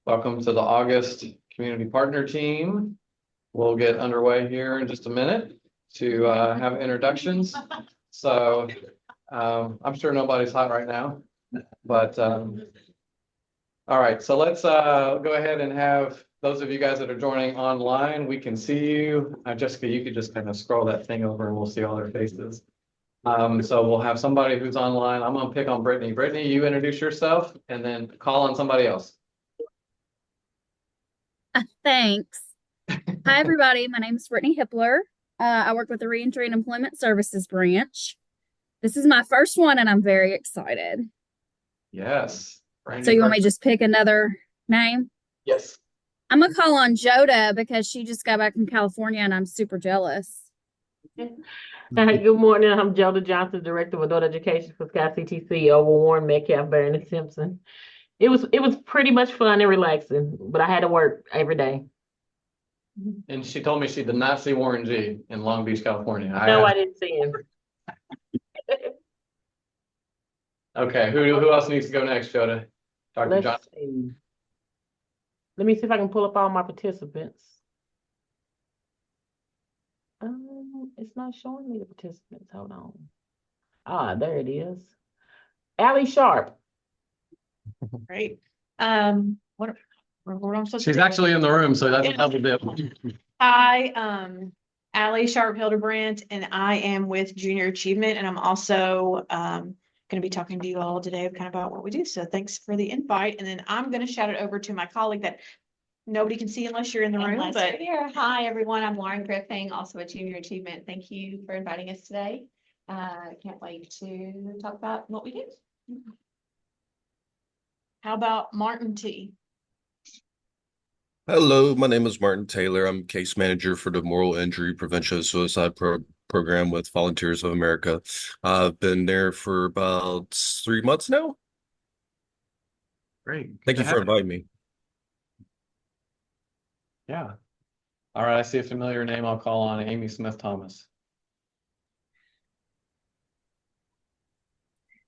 Welcome to the August Community Partner Team. We'll get underway here in just a minute to have introductions. So I'm sure nobody's hot right now, but all right. So let's go ahead and have those of you guys that are joining online. We can see you. Jessica, you could just kind of scroll that thing over and we'll see all their faces. So we'll have somebody who's online. I'm going to pick on Brittany. Brittany, you introduce yourself and then call on somebody else. Thanks. Hi, everybody. My name is Brittany Hippler. I work with the Reentry and Employment Services branch. This is my first one, and I'm very excited. Yes. So you want me to just pick another name? Yes. I'm going to call on Joda because she just got back from California, and I'm super jealous. Good morning. I'm Joda Johnson, Director of Adult Education for Sky CTC over Warren, Metcalf, Barron, and Simpson. It was pretty much fun and relaxing, but I had to work every day. And she told me she did not see Warren G in Long Beach, California. No, I didn't see him. Okay, who else needs to go next, Joda? Dr. Let's Johnson. see. Let me see if I can pull up all my participants. It's not showing me the participants. Hold on. There it is. Allie Sharp. Great. What I'm supposed She's to actually in the room, so that's a double dip. Hi, Allie Sharp Hildebrandt, and I am with Junior Achievement, and I'm also going to be talking to you all today kind of about what we do. So thanks for the invite, and then I'm going to shout it over to my colleague that nobody can see unless you're in the room. But here, hi everyone, I'm Lauren Griffin, also at Junior Achievement. Thank you for inviting us today. Can't wait to talk about what we do. how about Martin T? Hello, my name is Martin Taylor. I'm case manager for the Moral Injury Prevention and Suicide Program with Volunteers of America. I've been there for about 3 months now. Great. Thank you for inviting me. Yeah. All right, I see a familiar name. I'll call on Amy Smith Thomas.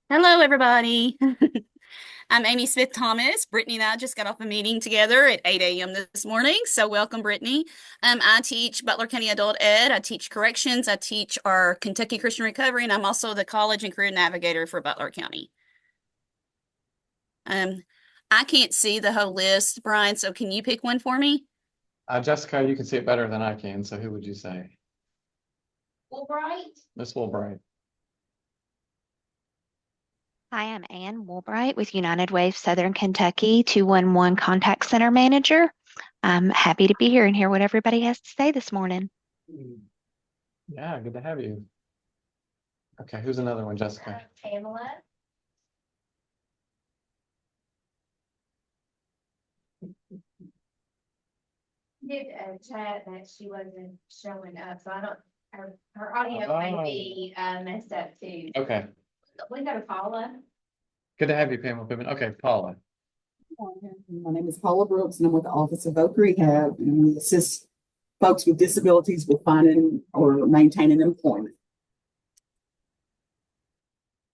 Hello, everybody. I'm Amy Smith Thomas. Brittany and I just got off a meeting together at 8 a.m. this morning. So welcome, Brittany. I teach Butler County Adult Ed. I teach corrections. I teach our Kentucky Christian Recovery, and I'm also the college and career navigator for Butler County. I can't see the whole list, Brian, so can you pick one for me? Jessica, you can see it better than I can, so who would you say? Woolbright. Miss Woolbright. Hi, I'm Ann Woolbright with United Way Southern Kentucky 211 Contact Center Manager. I'm happy to be here and hear what everybody has to say this morning. Yeah, good to have you. Okay, who's another one, Jessica? Pamela. Did a chat that she wasn't showing up, so I don't. Her audio might be messed up too. Okay. We go to Paula. Good to have you, Pamela Pittman. Okay, Paula. My name is Paula Brooks, and I'm with the Office of Voc Rehab, and we assist folks with disabilities with finding or maintaining employment.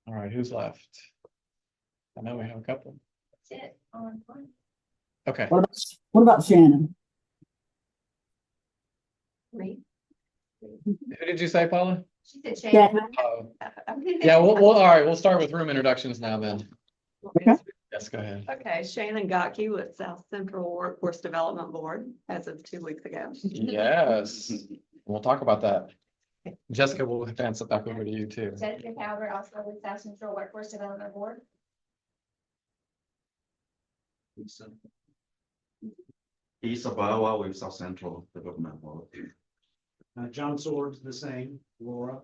All right, who's left? I know we have a couple. That's it. Okay. What about Shannon? Three. Who did you say, Paula? She said Shannon. Oh. Yeah, we'll all right, we'll start with room introductions now then. Okay. Yes, go ahead. Okay, Shannon Gotke with South Central Workforce Development Board as of 2 weeks ago. Yes, we'll talk about that. Jessica, we'll advance it back over to you too. Jessica Calvert, also with South Central Workforce Development Board. Isa Bawa with South Central Development Board. John Swords, the same. Laura.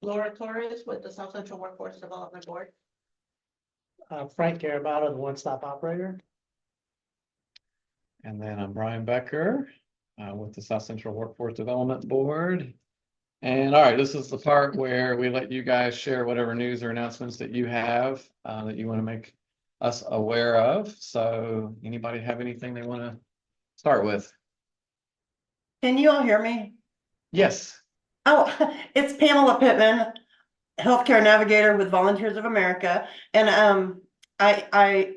Laura Torres with the South Central Workforce Development Board. Frank Garabata, the one-stop operator. And then I'm Brian Becker with the South Central Workforce Development Board. And all right, this is the part where we let you guys share whatever news or announcements that you have that you want to make us aware of. So anybody have anything they want to start with? Can you all hear me? Yes. Oh, it's Pamela Pittman, healthcare navigator with Volunteers of America. And I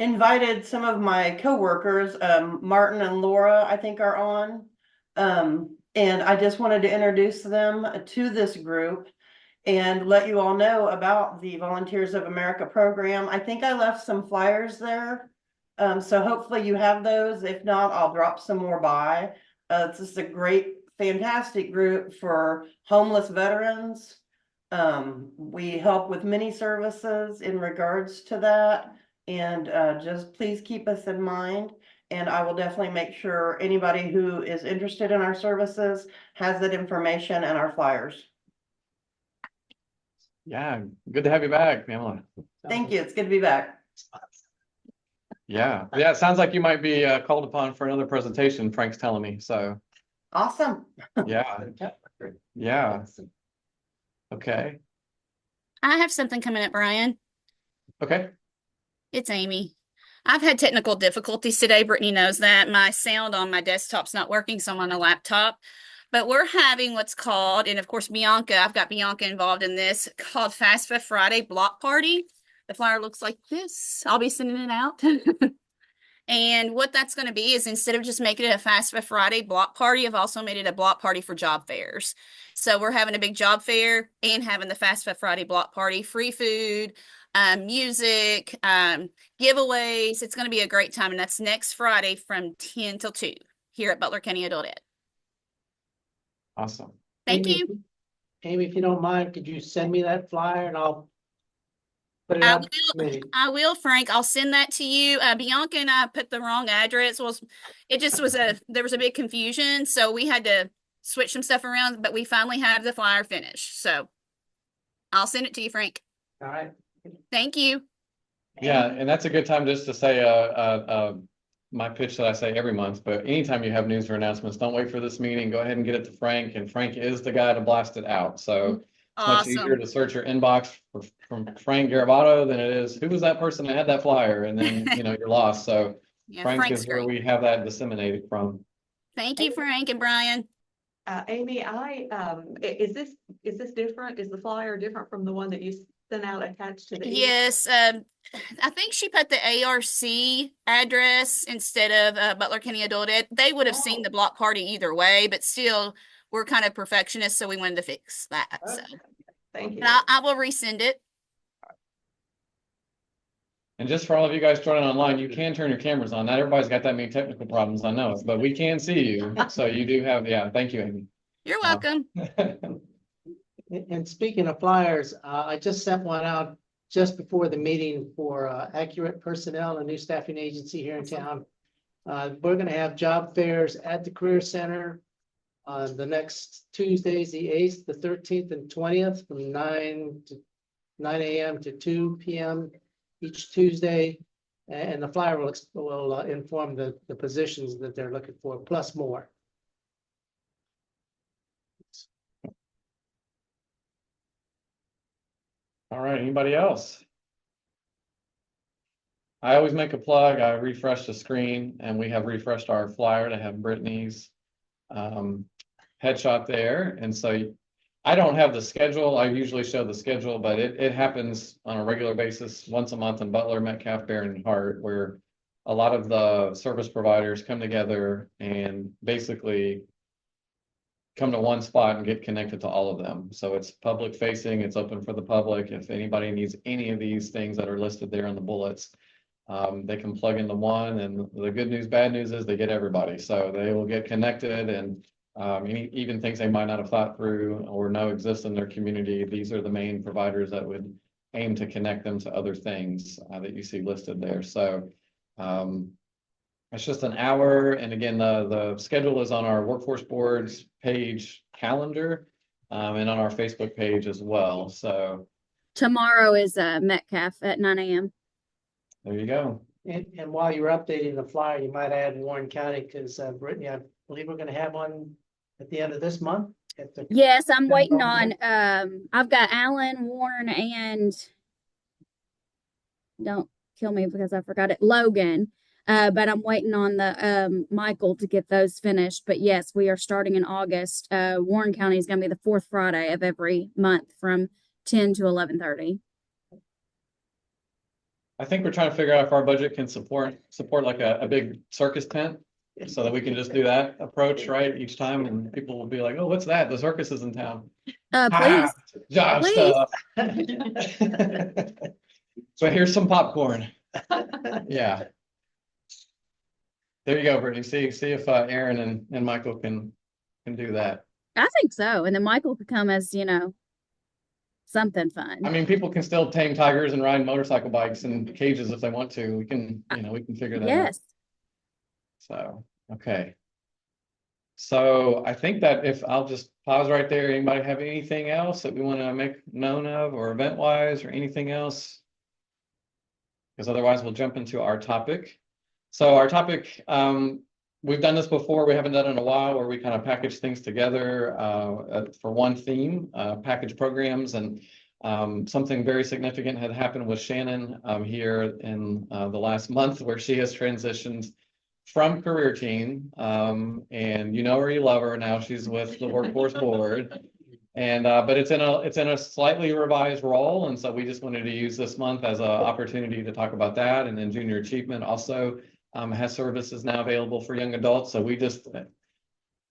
invited some of my coworkers, Martin and Laura, I think are on. And I just wanted to introduce them to this group and let you all know about the Volunteers of America program. I think I left some flyers there. So hopefully you have those. If not, I'll drop some more by. It's just a great, fantastic group for homeless veterans. We help with many services in regards to that. And just please keep us in mind. And I will definitely make sure anybody who is interested in our services has that information and our flyers. Yeah, good to have you back, Pamela. Thank you. It's good to be back. Yeah, it sounds like you might be called upon for another presentation, Frank's telling me, so, Awesome. yeah. Yeah. Okay, I have something coming up, Brian. okay. It's Amy. I've had technical difficulties today. Brittany knows that. My sound on my desktop's not working, so I'm on a laptop. But we're having what's called, and of course, Bianca, I've got Bianca involved in this, called FAFSA Friday Block Party. The flyer looks like this. I'll be sending it out. And what that's going to be is instead of just making it a FAFSA Friday block party, I've also made it a block party for job fairs. So we're having a big job fair and having the FAFSA Friday block party, free food, music, giveaways. It's going to be a great time. And that's next Friday from 10 till 2 here at Butler County Adult Ed. Awesome. Thank Amy, you. Amy, if you don't mind, could you send me that flyer and I'll put it I out? will, Frank. I'll send that to you. Bianca and I put the wrong address. Well, it just was there was a big confusion. So we had to switch some stuff around, but we finally have the flyer finished. So I'll send it to you, Frank. All right. Thank you. Yeah, and that's a good time just to say my pitch that I say every month, but anytime you have news or announcements, don't wait for this meeting. Go ahead and get it to Frank, and Frank is the guy to blast it out. So it's much easier to search your inbox from Frank Garabato than it is, who was that person that had that flyer? And then, you're lost. So Yeah, Frank Frank's is where great. we have that disseminated from. Thank you, Frank and Brian. Amy, is this different? Is the flyer different from the one that you sent out attached to the email? Yes, I think she put the ARC address instead of Butler County Adult Ed. They would have seen the block party either way, but still, we're kind of perfectionists, so we wanted to fix that. So, Thank you. and I will resend it. And just for all of you guys joining online, you can turn your cameras on. Not everybody's got that many technical problems, I know, but we can see you. So you do have, thank you, Amy. You're welcome. And speaking of flyers, I just sent one out just before the meeting for Accurate Personnel, a new staffing agency here in town. We're going to have job fairs at the Career Center on the next Tuesdays, the 8th, the 13th, and 20th, from 9 a.m. to 2 p.m. each Tuesday. And the flyer will inform the positions that they're looking for, plus more. All right, anybody else? I always make a plug. I refresh the screen, and we have refreshed our flyer to have Brittany's headshot there. And so I don't have the schedule. I usually show the schedule, but it happens on a regular basis once a month in Butler, Metcalf, Barron, and Hart, where a lot of the service providers come together and basically come to one spot and get connected to all of them. So it's public facing, it's open for the public. If anybody needs any of these things that are listed there in the bullets, they can plug into one. And the good news, bad news is they get everybody. So they will get connected, and even things they might not have thought through or know exist in their community. These are the main providers that would aim to connect them to other things that you see listed there. So it's just an hour. And again, the schedule is on our Workforce Board's page calendar and on our Facebook page as well. So Tomorrow is Metcalf at 9 a.m. There you go. And while you're updating the flyer, you might add Warren County, because Brittany, I believe we're going to have one at the end of this month. Yes, I'm waiting on, I've got Alan, Warren, and don't kill me because I forgot it, Logan. But I'm waiting on the Michael to get those finished. But yes, we are starting in August. Warren County is going to be the fourth Friday of every month from 10 to 11:30. I think we're trying to figure out if our budget can support like a big circus tent. So that we can just do that approach, right, each time, and people will be like, oh, what's that? The circus is in town. Please, Job please. stuff. So here's some popcorn. Yeah. There you go, Brittany. See if Aaron and Michael can do that. I think so. And then Michael could come as, something fun. I mean, people can still tame tigers and ride motorcycle bikes in cages if they want to. We can figure that out. Yes. So, okay. So I think that if I'll just pause right there, anybody have anything else that we want to make known of or event wise or anything else? Because otherwise we'll jump into our topic. So our topic, we've done this before. We haven't done it in a while where we kind of package things together for one theme, package programs, and something very significant had happened with Shannon here in the last month where she has transitioned from career team, and you know her, you love her. Now she's with the workforce board, and but it's in a slightly revised role, and so we just wanted to use this month as an opportunity to talk about that. And then junior achievement also has services now available for young adults. So we just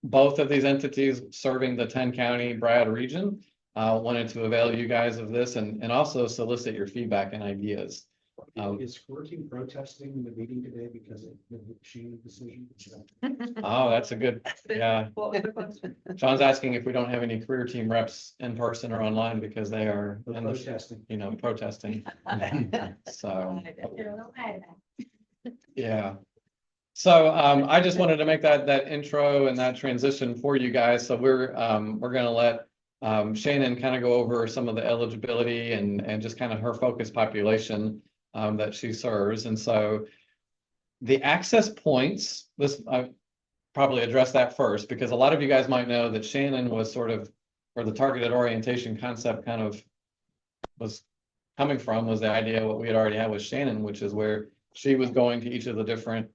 both of these entities serving the 10-county Brad region wanted to avail you guys of this and also solicit your feedback and ideas. Is career team protesting the meeting today because of the machine decision? Oh, that's a good, yeah. John's asking if we don't have any career team reps in person or online because they are protesting. Protesting. So, yeah. So I just wanted to make that intro and that transition for you guys. So we're going to let Shannon kind of go over some of the eligibility and just kind of her focus population that she serves. And so the access points, I probably address that first because a lot of you guys might know that Shannon was sort of where the targeted orientation concept kind of was coming from, was the idea what we had already had with Shannon, which is where she was going to each of the different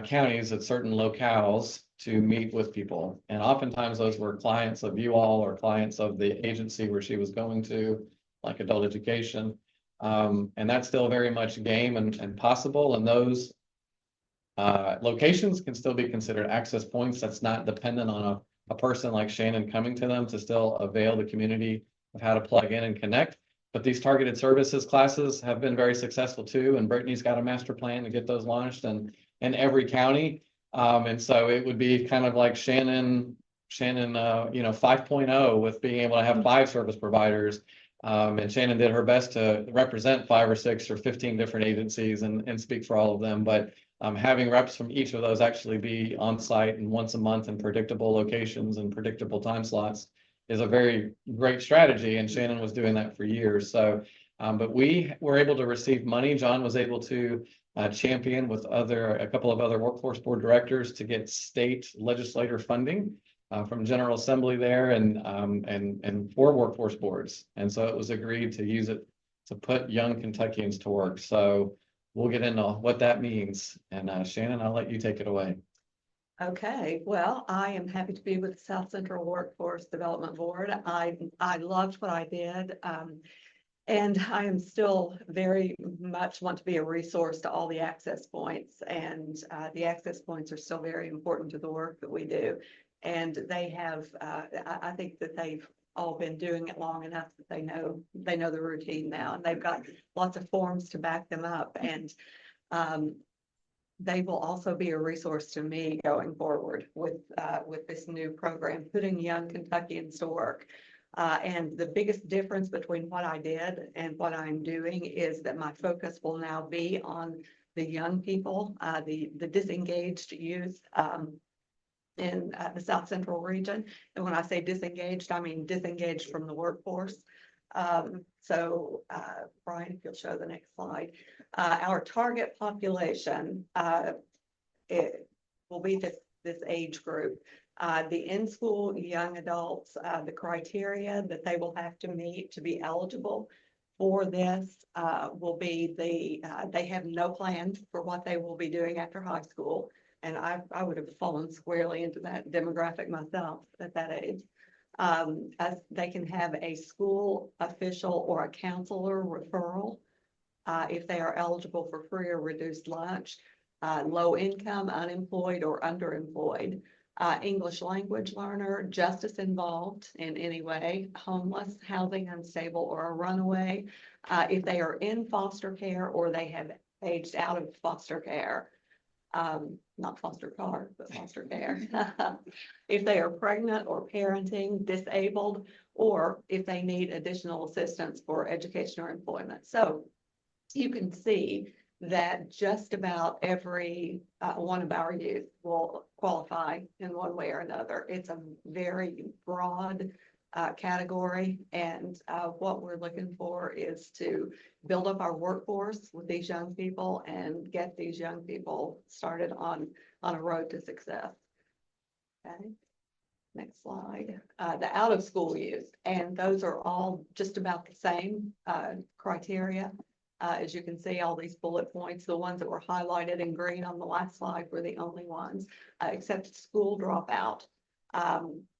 counties at certain locales to meet with people. And oftentimes those were clients of you all or clients of the agency where she was going to, like adult education. And that's still very much game and possible. And those locations can still be considered access points. That's not dependent on a person like Shannon coming to them to still avail the community of how to plug in and connect. But these targeted services classes have been very successful too. And Brittany's got a master plan to get those launched in every county. And so it would be kind of like Shannon 5.0 with being able to have 5 service providers. And Shannon did her best to represent 5 or 6 or 15 different agencies and speak for all of them. But having reps from each of those actually be on site and once a month in predictable locations and predictable time slots is a very great strategy. And Shannon was doing that for years. So, but we were able to receive money. John was able to champion with a couple of other workforce board directors to get state legislator funding from General Assembly there and for workforce boards. And so it was agreed to use it to put young Kentuckians to work. So we'll get into what that means. And Shannon, I'll let you take it away. Okay, well, I am happy to be with the South Central Workforce Development Board. I loved what I did. And I am still very much want to be a resource to all the access points. And the access points are still very important to the work that we do. And they have, I think that they've all been doing it long enough that they know the routine now, and they've got lots of forms to back them up. And they will also be a resource to me going forward with this new program, putting young Kentuckians to work. And the biggest difference between what I did and what I'm doing is that my focus will now be on the young people, the disengaged youth in the South Central region. And when I say disengaged, I mean disengaged from the workforce. So Brian, if you'll show the next slide. Our target population, it will be this age group. The in-school young adults, the criteria that they will have to meet to be eligible for this will be they have no plan for what they will be doing after high school. And I would have fallen squarely into that demographic myself at that age. As they can have a school official or a counselor referral if they are eligible for free or reduced lunch, low income, unemployed, or underemployed, English language learner, justice involved in any way, homeless, housing unstable, or a runaway, if they are in foster care or they have aged out of foster care. Not foster car, but foster care. If they are pregnant or parenting, disabled, or if they need additional assistance for education or employment. So you can see that just about every one of our youth will qualify in one way or another. It's a very broad category, and what we're looking for is to build up our workforce with these young people and get these young people started on a road to success. Okay. Next slide. The out of school youth, and those are all just about the same criteria. As you can see, all these bullet points, the ones that were highlighted in green on the last slide were the only ones, except school dropout.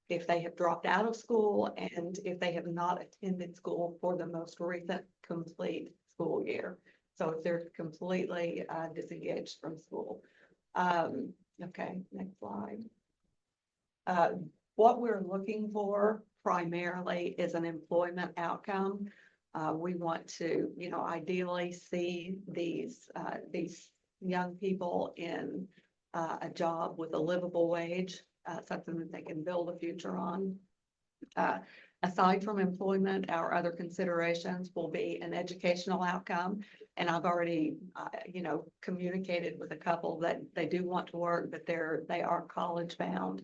If they have dropped out of school and if they have not attended school for the most recent complete school year. So if they're completely disengaged from school. Okay, next slide. What we're looking for primarily is an employment outcome. We want to, ideally see these young people in a job with a livable wage, something that they can build a future on. Aside from employment, our other considerations will be an educational outcome. And I've already, communicated with a couple that they do want to work, but they are college bound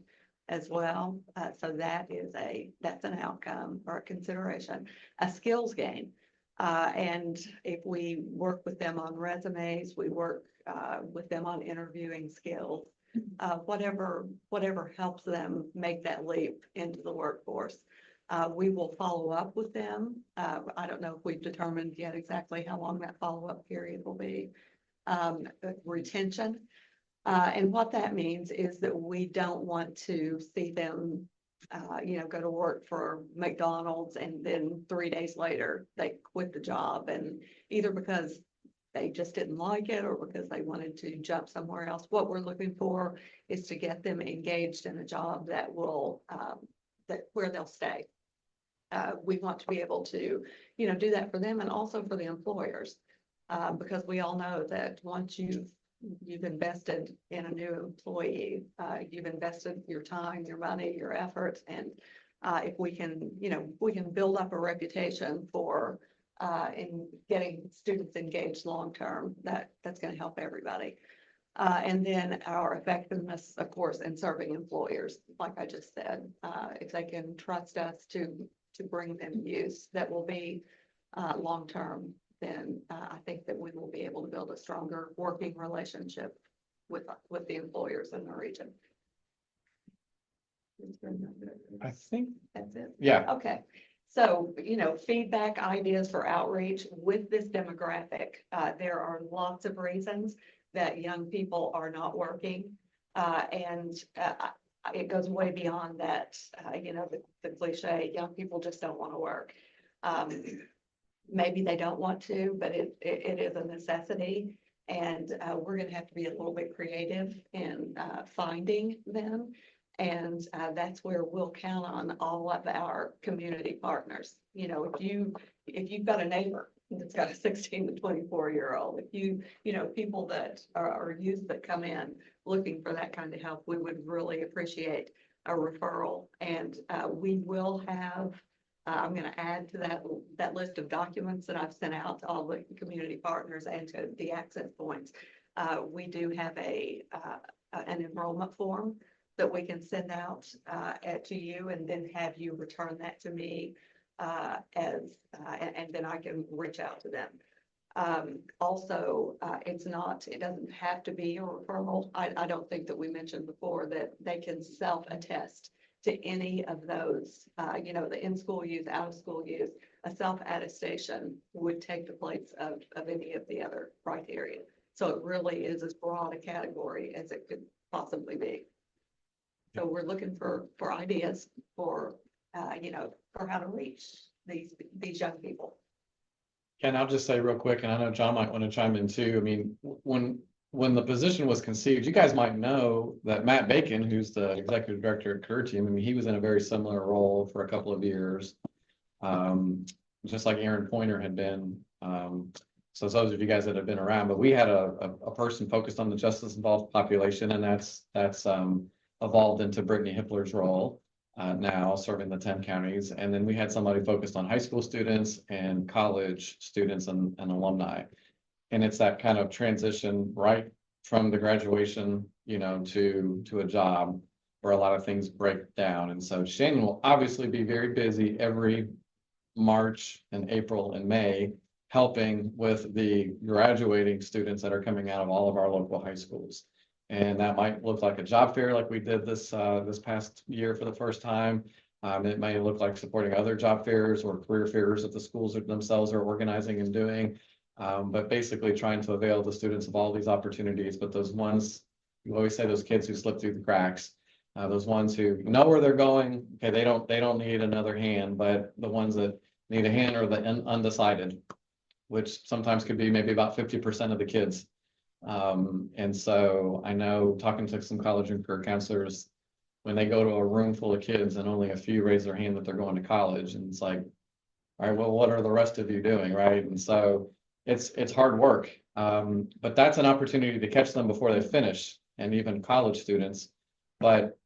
as well. So that's an outcome or a consideration. A skills gain. And if we work with them on resumes, we work with them on interviewing skills, whatever helps them make that leap into the workforce. We will follow up with them. I don't know if we've determined yet exactly how long that follow-up period will be. Retention. And what that means is that we don't want to see them, go to work for McDonald's and then 3 days later they quit the job, and either because they just didn't like it or because they wanted to jump somewhere else. What we're looking for is to get them engaged in a job that will, where they'll stay. We want to be able to, do that for them and also for the employers, because we all know that once you've invested in a new employee, you've invested your time, your money, your efforts, and if we can, we can build up a reputation for in getting students engaged long-term, that's going to help everybody. And then our effectiveness, of course, in serving employers, like I just said, if they can trust us to bring them use that will be long-term, then I think that we will be able to build a stronger working relationship with the employers in the region. I think that's it. Yeah. Okay. So, feedback, ideas for outreach with this demographic. There are lots of reasons that young people are not working. And it goes way beyond that, the cliche, young people just don't want to work. Maybe they don't want to, but it is a necessity. And we're going to have to be a little bit creative in finding them. And that's where we'll count on all of our community partners. If you've got a neighbor that's got a 16 to 24-year-old, if people that are youth that come in looking for that kind of help, we would really appreciate a referral. And we will have, I'm going to add to that list of documents that I've sent out to all the community partners and to the access points. We do have an enrollment form that we can send out to you, and then have you return that to me and then I can reach out to them. Also, it doesn't have to be a referral. I don't think that we mentioned before that they can self-attest to any of those, the in-school youth, out-of-school youth. A self-attestation would take the place of any of the other criteria. So it really is as broad a category as it could possibly be. So we're looking for ideas for how to reach these young people. And I'll just say real quick, and I know John might want to chime in too. I mean, when the position was conceived, you guys might know that Matt Bacon, who's the executive director at Career Team, I mean, he was in a very similar role for a couple of years. Just like Aaron Pointer had been. So those of you guys that have been around, but we had a person focused on the justice involved population, and that's evolved into Brittany Hippler's role. Now serving the 10 counties. And then we had somebody focused on high school students and college students and alumni. And it's that kind of transition right from the graduation, you know, to a job where a lot of things break down. And so Shannon will obviously be very busy every March and April and May, helping with the graduating students that are coming out of all of our local high schools. And that might look like a job fair like we did this past year for the first time. It may look like supporting other job fairs or career fairs that the schools themselves are organizing and doing. But basically trying to avail the students of all these opportunities. But those ones, you always say those kids who slip through the cracks, those ones who know where they're going, okay, they don't need another hand, but the ones that need a hand are the undecided, which sometimes could be maybe about 50% of the kids. And so I know talking to some college and career counselors, when they go to a room full of kids and only a few raise their hand that they're going to college, and it's like, all right, well, what are the rest of you doing, right? And so it's hard work, but that's an opportunity to catch them before they finish, and even college students. But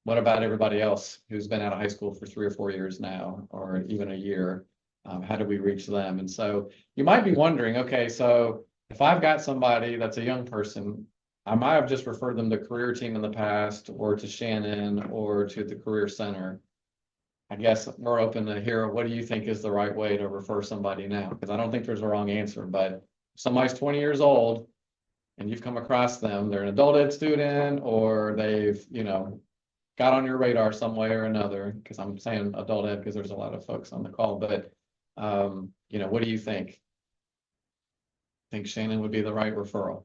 what about everybody else who's been out of high school for 3 or 4 years now, or even a year? How do we reach them? And so you might be wondering, okay, so if I've got somebody that's a young person, I might have just referred them to Career Team in the past, or to Shannon, or to the Career Center. I guess we're open to hear, what do you think is the right way to refer somebody now? Because I don't think there's a wrong answer, but if somebody's 20 years old and you've come across them, they're an adult ed student, or they've, you know, got on your radar some way or another, because I'm saying adult ed because there's a lot of folks on the call, but you know, what do you think? Think Shannon would be the right referral?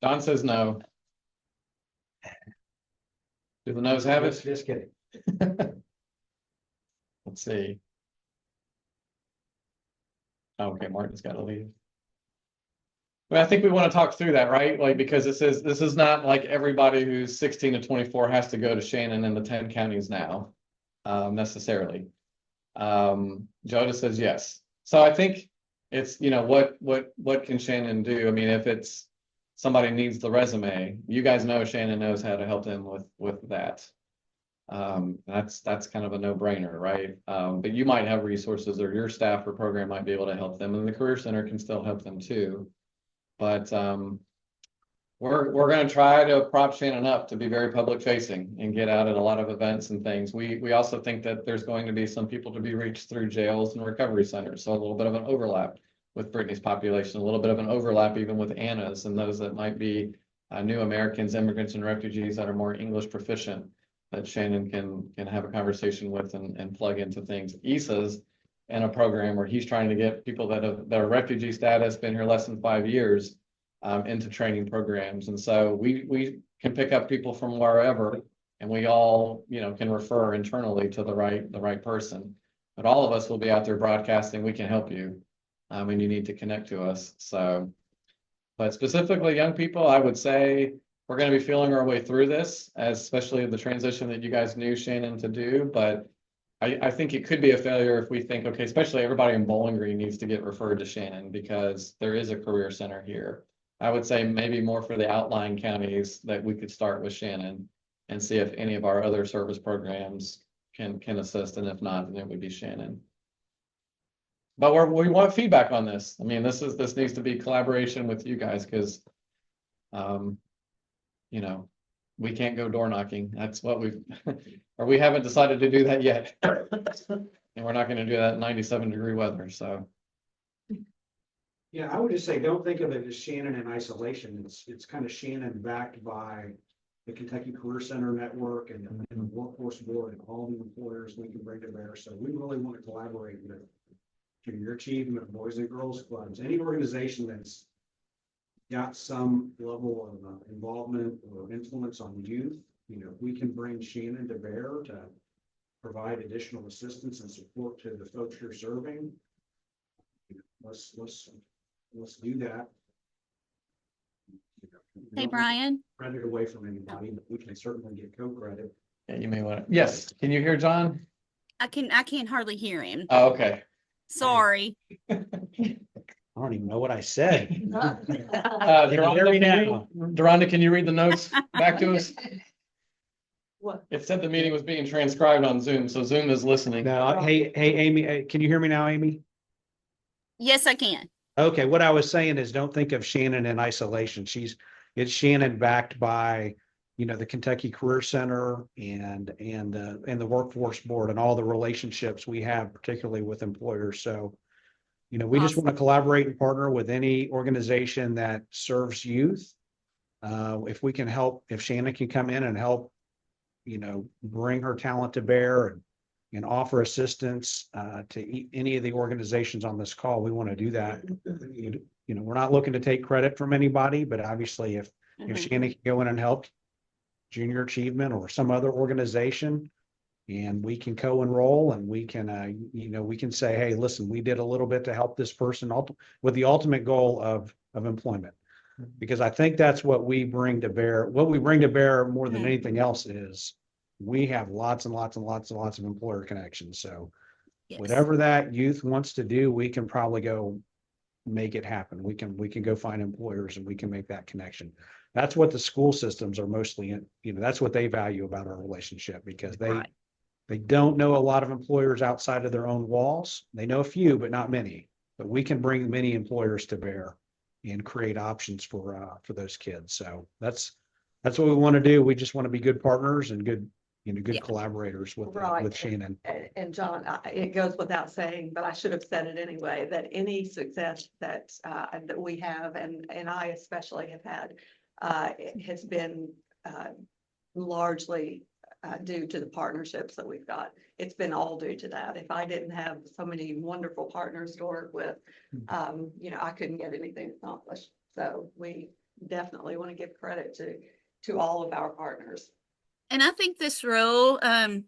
Don says no. Do the no's have it? Just kidding. Let's see. Okay, Martin's got to leave. Well, I think we want to talk through that, right? Like, because this is not like everybody who's 16 to 24 has to go to Shannon in the 10 counties now, necessarily. Joda says yes. So I think it's, you know, what can Shannon do? I mean, if it's somebody needs the resume, you guys know Shannon knows how to help them with that. That's kind of a no-brainer, right? But you might have resources, or your staff or program might be able to help them, and the Career Center can still help them too. But we're going to try to prop Shannon up to be very public facing and get out at a lot of events and things. We also think that there's going to be some people to be reached through jails and recovery centers. So a little bit of an overlap with Brittany's population, a little bit of an overlap even with Anna's, and those that might be new Americans, immigrants, and refugees that are more English proficient, that Shannon can have a conversation with and plug into things. Isa's in a program where he's trying to get people that are refugee status, been here less than 5 years, into training programs. And so we can pick up people from wherever, and we all, you know, can refer internally to the right person. But all of us will be out there broadcasting. We can help you, and you need to connect to us. So, but specifically young people, I would say we're going to be feeling our way through this, especially the transition that you guys knew Shannon to do. But I think it could be a failure if we think, okay, especially everybody in Bowling Green needs to get referred to Shannon because there is a career center here. I would say maybe more for the outlying counties that we could start with Shannon and see if any of our other service programs can assist. And if not, then it would be Shannon. But we want feedback on this. I mean, this needs to be collaboration with you guys because, you know, we can't go door knocking. That's what or we haven't decided to do that yet. And we're not going to do that in 97-degree weather. So. Yeah, I would just say, don't think of it as Shannon in isolation. It's kind of Shannon backed by the Kentucky Career Center Network and the Workforce Board and all the employers we can bring to bear. So we really want to collaborate with Junior Achievement, Boys and Girls Clubs, any organization that's got some level of involvement or influence on youth, you know, if we can bring Shannon to bear to provide additional assistance and support to the folks you're serving, let's do that. Hey, Brian. Credit away from anybody, but we can certainly get co-credit. Yeah, you may want to. Yes, can you hear John? I can't hardly hear him. Oh, okay. Sorry. I don't even know what I said. Deronda, can you read the notes back to us? What? It said the meeting was being transcribed on Zoom, so Zoom is listening. No, hey, Amy, can you hear me now, Amy? Yes, I can. Okay, what I was saying is don't think of Shannon in isolation. It's Shannon backed by, you know, the Kentucky Career Center and the Workforce Board and all the relationships we have, particularly with employers. So, you know, we just want to collaborate and partner with any organization that serves youth. If we can help, if Shannon can come in and help, you know, bring her talent to bear and offer assistance to any of the organizations on this call, we want to do that. You know, we're not looking to take credit from anybody, but obviously if Shannon can go in and help Junior Achievement or some other organization, and we can co-enroll and we can, you know, we can say, hey, listen, we did a little bit to help this person with the ultimate goal of employment. Because I think that's what we bring to bear. What we bring to bear more than anything else is we have lots and lots and lots and lots of employer connections. So whatever that youth wants to do, we can probably go make it happen. We can go find employers and we can make that connection. That's what the school systems are mostly in, you know, that's what they value about our relationship, because they don't know a lot of employers outside of their own walls. They know a few, but not many. But we can bring many employers to bear and create options for those kids. So that's what we want to do. We just want to be good partners and good collaborators with Shannon. And John, it goes without saying, but I should have said it anyway, that any success that we have, and I especially have had, it has been largely due to the partnerships that we've got. It's been all due to that. If I didn't have so many wonderful partners to work with, you know, I couldn't get anything accomplished. So we definitely want to give credit to all of our partners. And I think this role, that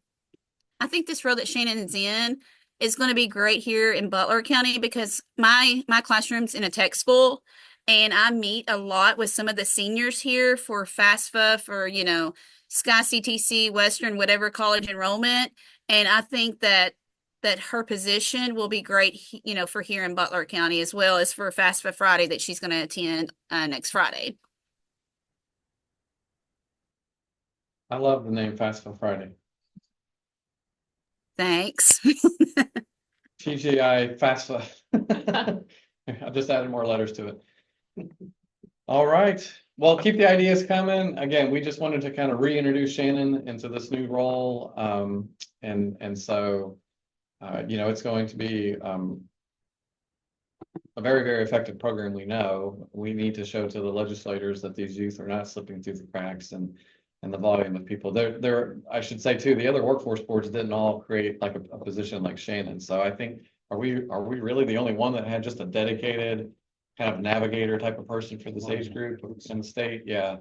Shannon is in is going to be great here in Butler County, because my classroom's in a tech school, and I meet a lot with some of the seniors here for FAFSA, for, you know, Sky CTC, Western, whatever college enrollment. And I think that her position will be great, you know, for here in Butler County, as well as for FAFSA Friday that she's going to attend next Friday. I love the name FAFSA Friday. Thanks. TGI FAFSA. I just added more letters to it. All right. Well, keep the ideas coming. Again, we just wanted to kind of reintroduce Shannon into this new role. And so, you know, it's going to be a very, very effective program. We know we need to show to the legislators that these youth are not slipping through the cracks, and the volume of people there. I should say too, the other workforce boards didn't all create like a position like Shannon. So I think, are we really the only one that had just a dedicated kind of navigator type of person for this age group in the state? Yeah.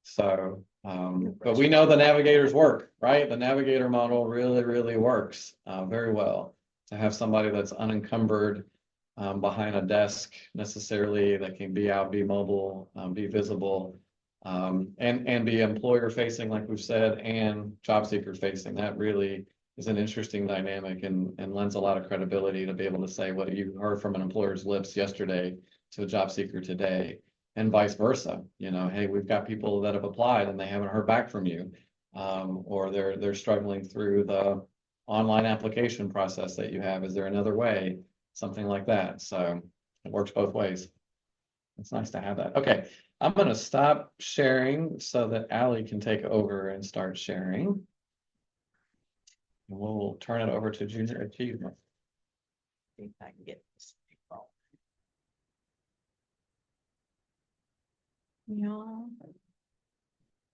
So, but we know the navigators work, right? The navigator model really, really works very well, to have somebody that's unencumbered behind a desk necessarily, that can be out, be mobile, be visible, and be employer facing, like we've said, and job seeker facing. That really is an interesting dynamic, and lends a lot of credibility to be able to say what you heard from an employer's lips yesterday to a job seeker today, and vice versa. You know, hey, we've got people that have applied and they haven't heard back from you, or they're struggling through the online application process that you have. Is there another way? Something like that. So it works both ways. It's nice to have that. Okay, I'm going to stop sharing so that Allie can take over and start sharing. And we'll turn it over to Junior Achievement. See if I can get this. No.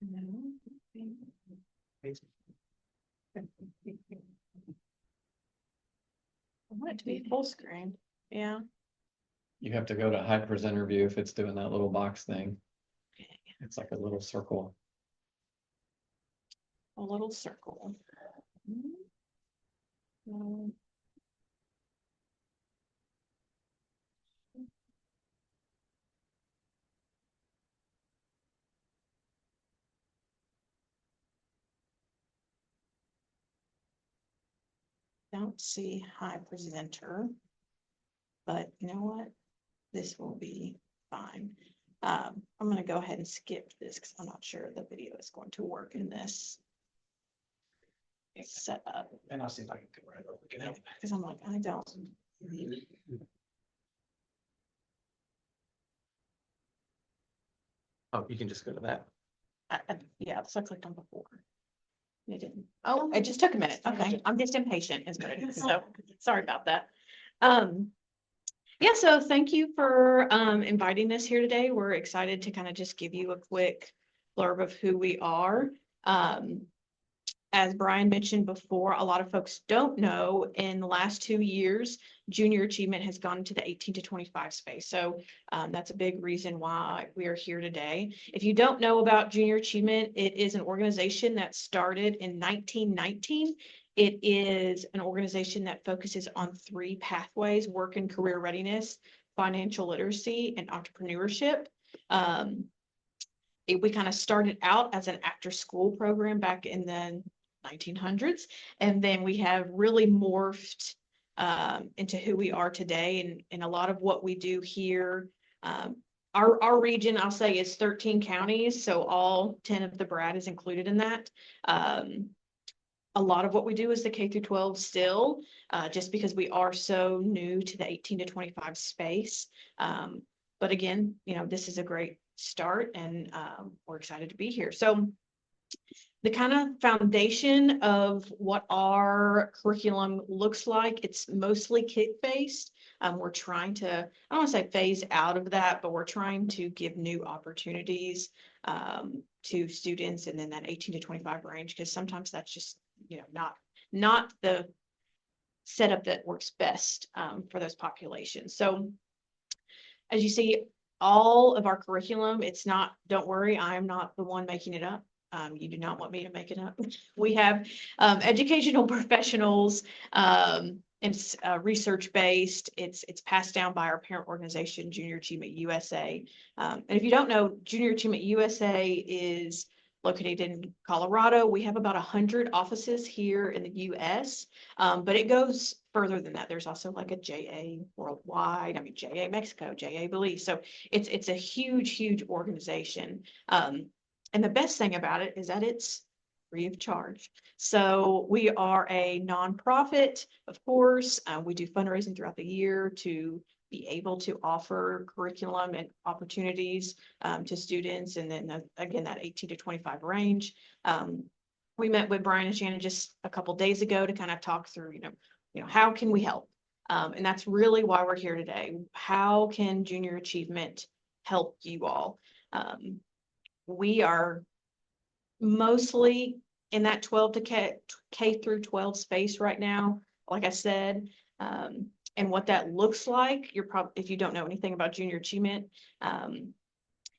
I want it to be full screen. Yeah. You have to go to high presenter view if it's doing that little box thing. It's like a little circle. A little circle. Mm. Don't see high presenter. But you know what? This will be fine. I'm gonna go ahead and skip this because I'm not sure the video is going to work in this setup. And I'll see if I can go right over. Because I'm like, I don't. Oh, you can just go to that. Yeah, so I clicked on before. It didn't. Oh, it just took a minute. Okay, I'm just impatient is what it is. So sorry about that. Yeah, so thank you for inviting us here today. We're excited to kind of just give you a quick blurb of who we are. As Brian mentioned before, a lot of folks don't know in the last 2 years, junior achievement has gone into the 18 to 25 space. So that's a big reason why we are here today. If you don't know about junior achievement, it is an organization that started in 1919. It is an organization that focuses on 3 pathways: work and career readiness, financial literacy, and entrepreneurship. We kind of started out as an after-school program back in the 1900s, and then we have really morphed into who we are today. And a lot of what we do here, our region, I'll say, is 13 counties, so all 10 of the Brad is included in that. A lot of what we do is the K through 12 still, just because we are so new to the 18 to 25 space. But again, you know, this is a great start, and we're excited to be here. So the kind of foundation of what our curriculum looks like, it's mostly kit-based. We're trying to, I don't want to say phase out of that, but we're trying to give new opportunities to students and then that 18 to 25 range, because sometimes that's just, you know, not the setup that works best for those populations. So as you see, all of our curriculum, it's not, don't worry, I'm not the one making it up. You do not want me to make it up. We have educational professionals, and it's research-based. It's passed down by our parent organization, Junior Achievement USA. And if you don't know, Junior Achievement USA is located in Colorado. We have about 100 offices here in the US, but it goes further than that. There's also like a JA worldwide, I mean, JA Mexico, JA Belize. So it's a huge, huge organization. And the best thing about it is that it's free of charge. So we are a nonprofit, of course. We do fundraising throughout the year to be able to offer curriculum and opportunities to students. And then again, that 18 to 25 range. We met with Brian and Shannon just a couple days ago to kind of talk through, you know, how can we help? And that's really why we're here today. How can junior achievement help you all? We are mostly in that 12 to K through 12 space right now, like I said. And what that looks like, you're probably, if you don't know anything about junior achievement,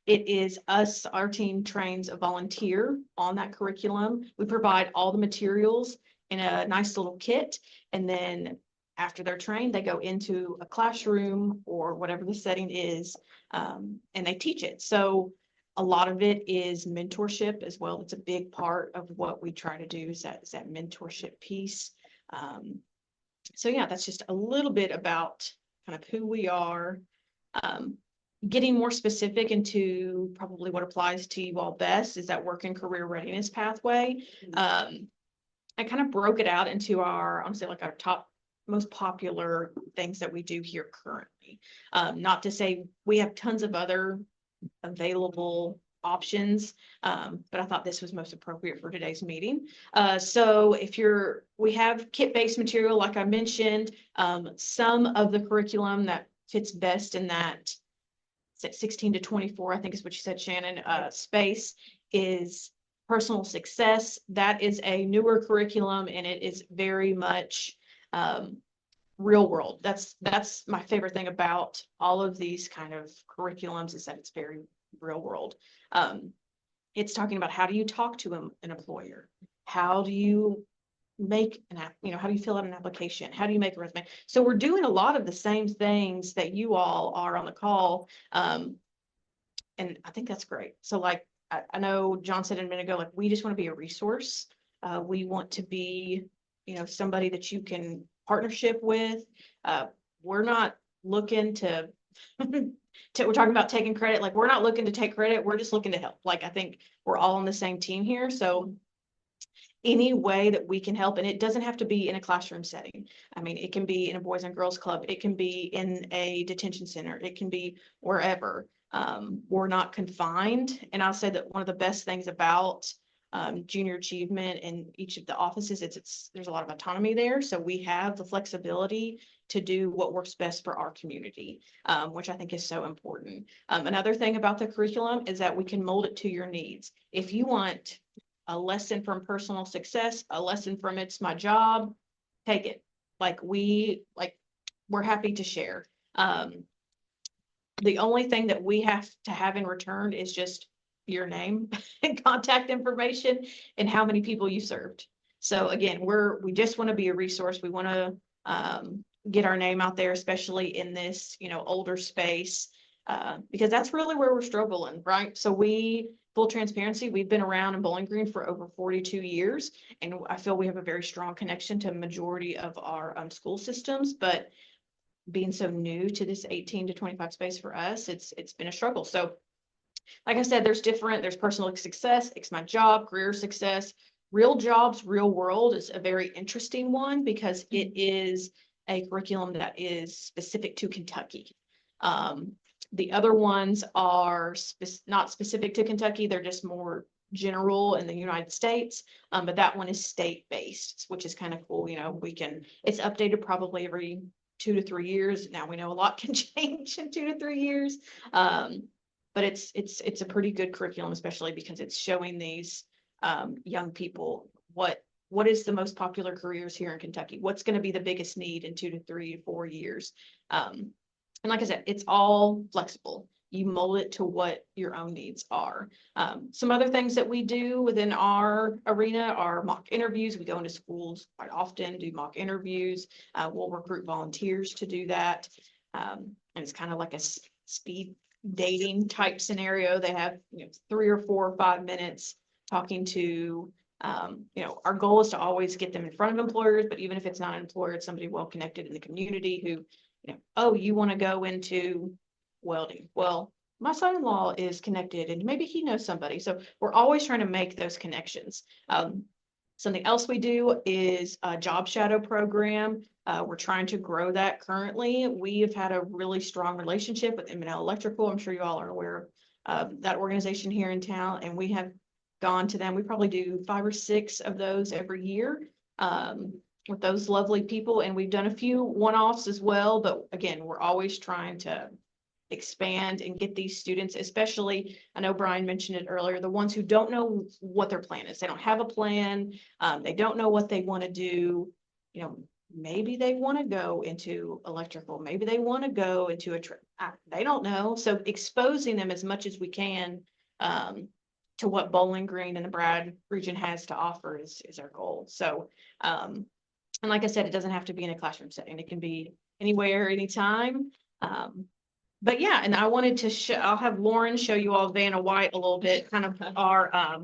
it is us, our team trains a volunteer on that curriculum. We provide all the materials in a nice little kit, and then after they're trained, they go into a classroom or whatever the setting is, and they teach it. So a lot of it is mentorship as well. It's a big part of what we try to do is that mentorship piece. So yeah, that's just a little bit about kind of who we are. Getting more specific into probably what applies to you all best is that work and career readiness pathway. I kind of broke it out into our, honestly, like our top most popular things that we do here currently. Not to say we have tons of other available options, but I thought this was most appropriate for today's meeting. So we have kit-based material, like I mentioned. Some of the curriculum that fits best in that 16 to 24, I think is what you said, Shannon, space is personal success. That is a newer curriculum, and it is very much real world. That's my favorite thing about all of these kind of curriculums is that it's very real world. It's talking about how do you talk to an employer? How do you make an app, how do you fill out an application? How do you make a resume? So we're doing a lot of the same things that you all are on the call. And I think that's great. So like, I know John said a minute ago, like, we just want to be a resource. We want to be, somebody that you can partnership with. We're not looking to, we're talking about taking credit. Like, we're not looking to take credit. We're just looking to help. Like, I think we're all on the same team here. So any way that we can help, and it doesn't have to be in a classroom setting. I mean, it can be in a Boys and Girls Club. It can be in a detention center. It can be wherever. We're not confined. And I'll say that one of the best things about junior achievement in each of the offices, there's a lot of autonomy there. So we have the flexibility to do what works best for our community, which I think is so important. Another thing about the curriculum is that we can mold it to your needs. If you want a lesson from personal success, a lesson from it's my job, take it. We're happy to share. The only thing that we have to have in return is just your name and contact information and how many people you served. So again, we just want to be a resource. We want to get our name out there, especially in this, older space, because that's really where we're struggling, right? So full transparency, we've been around in Bowling Green for over 42 years, and I feel we have a very strong connection to a majority of our school systems, but being so new to this 18 to 25 space for us, it's been a struggle. So like I said, there's personal success, it's my job, career success, real jobs, real world is a very interesting one because it is a curriculum that is specific to Kentucky. The other ones are not specific to Kentucky. They're just more general in the United States. But that one is state-based, which is kind of cool. It's updated probably every 2 to 3 years. Now we know a lot can change in 2 to 3 years. But it's a pretty good curriculum, especially because it's showing these young people what is the most popular careers here in Kentucky? What's going to be the biggest need in 2 to 3 to 4 years? And like I said, it's all flexible. You mold it to what your own needs are. Some other things that we do within our arena are mock interviews. We go into schools quite often, do mock interviews. We'll recruit volunteers to do that. And it's kind of like a speed dating type scenario. They have 3 or 4 or 5 minutes talking to our goal is to always get them in front of employers, but even if it's not an employer, it's somebody well connected in the community who, oh, you want to go into welding. Well, my son-in-law is connected and maybe he knows somebody. So we're always trying to make those connections. Something else we do is a job shadow program. We're trying to grow that currently. We have had a really strong relationship with M&L Electrical. I'm sure you all are aware of that organization here in town, and we have gone to them. We probably do 5 or 6 of those every year with those lovely people. And we've done a few one-offs as well. But again, we're always trying to expand and get these students, especially, I know Brian mentioned it earlier, the ones who don't know what their plan is. They don't have a plan. They don't know what they want to do. Maybe they want to go into electrical. Maybe they want to go into they don't know. So exposing them as much as we can to what Bowling Green and the Brad region has to offer is our goal. So, and like I said, it doesn't have to be in a classroom setting. It can be anywhere, anytime. But yeah, and I wanted to I'll have Lauren show you all Vanna White a little bit, kind of our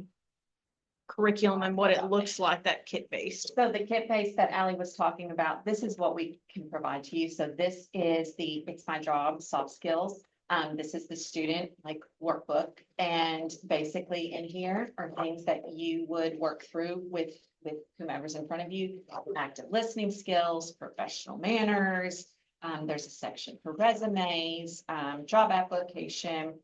curriculum and what it looks like, that kit-based. So the kit-based that Allie was talking about, this is what we can provide to you. So this is It's My Job soft skills. This is the student workbook, and basically in here are things that you would work through with whomever's in front of you. Active listening skills, professional manners. There's a section for resumes, job application.